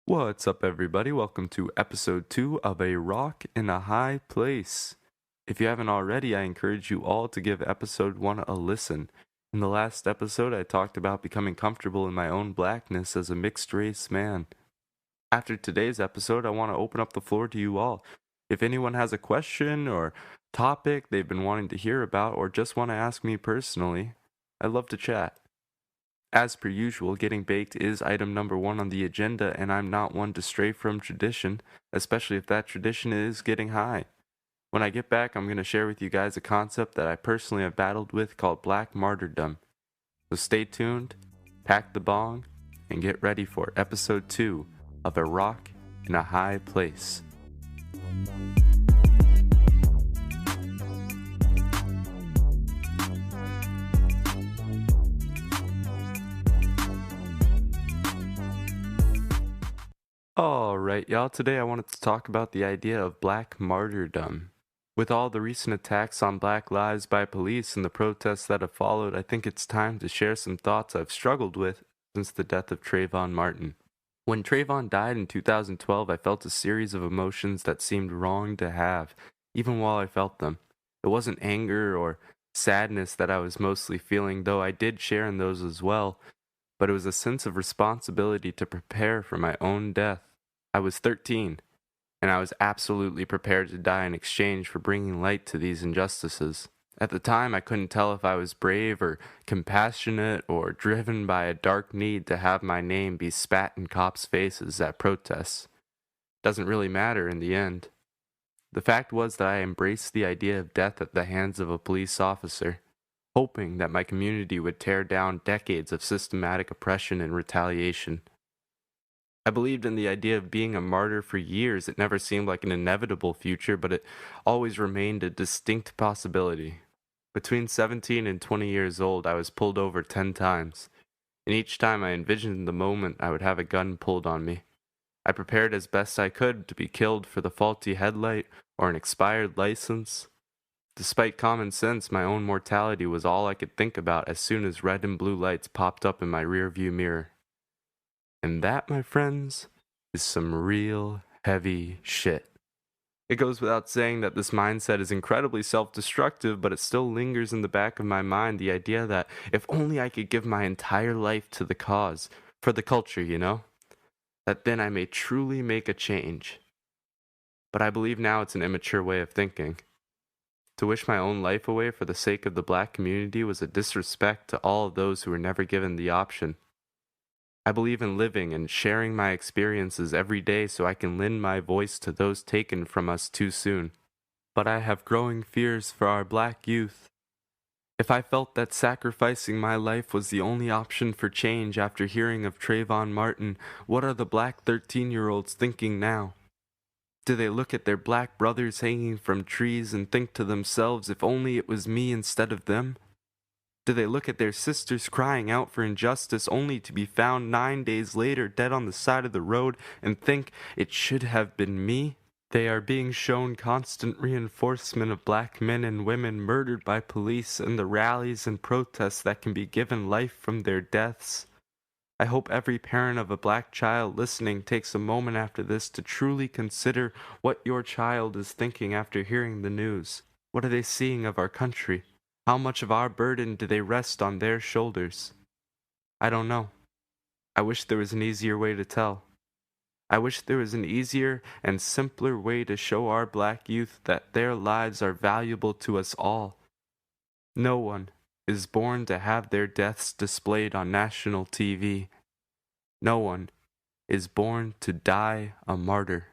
What's up, everybody? Welcome to episode 2 of A Rock in a High Place. If you haven't already, I encourage you all to give episode 1 a listen. In the last episode, I talked about becoming comfortable in my own blackness as a mixed race man. After today's episode, I want to open up the floor to you all. If anyone has a question or topic they've been wanting to hear about or just want to ask me personally, I'd love to chat. As per usual, getting baked is item number 1 on the agenda, and I'm not one to stray from tradition, especially if that tradition is getting high. When I get back, I'm going to share with you guys a concept that I personally have battled with called black martyrdom. So stay tuned, pack the bong, and get ready for episode 2 of A Rock in a High Place. Alright, y'all, today I wanted to talk about the idea of black martyrdom. With all the recent attacks on black lives by police and the protests that have followed, I think it's time to share some thoughts I've struggled with since the death of Trayvon Martin. When Trayvon died in 2012, I felt a series of emotions that seemed wrong to have, even while I felt them. It wasn't anger or sadness that I was mostly feeling, though I did share in those as well, but it was a sense of responsibility to prepare for my own death. I was 13, and I was absolutely prepared to die in exchange for bringing light to these injustices. At the time, I couldn't tell if I was brave or compassionate or driven by a dark need to have my name be spat in cops' faces at protests. Doesn't really matter in the end. The fact was that I embraced the idea of death at the hands of a police officer, hoping that my community would tear down decades of systematic oppression and retaliation. I believed in the idea of being a martyr for years. It never seemed like an inevitable future, but it always remained a distinct possibility. Between 17 and 20 years old, I was pulled over 10 times, and each time I envisioned the moment I would have a gun pulled on me. I prepared as best I could to be killed for the faulty headlight or an expired license. Despite common sense, my own mortality was all I could think about as soon as red and blue lights popped up in my rearview mirror. And that, my friends, is some real heavy shit. It goes without saying that this mindset is incredibly self-destructive, but it still lingers in the back of my mind, the idea that if only I could give my entire life to the cause, for the culture, that then I may truly make a change. But I believe now it's an immature way of thinking. To wish my own life away for the sake of the black community was a disrespect to all of those who were never given the option. I believe in living and sharing my experiences every day so I can lend my voice to those taken from us too soon. But I have growing fears for our black youth. If I felt that sacrificing my life was the only option for change after hearing of Trayvon Martin, what are the black 13-year-olds thinking now? Do they look at their black brothers hanging from trees and think to themselves, if only it was me instead of them? Do they look at their sisters crying out for injustice only to be found 9 days later dead on the side of the road and think it should have been me? They are being shown constant reinforcement of black men and women murdered by police and the rallies and protests that can be given life from their deaths. I hope every parent of a black child listening takes a moment after this to truly consider what your child is thinking after hearing the news. What are they seeing of our country? How much of our burden do they rest on their shoulders? I don't know. I wish there was an easier way to tell. I wish there was an easier and simpler way to show our black youth that their lives are valuable to us all. No one is born to have their deaths displayed on national TV. No one is born to die a martyr.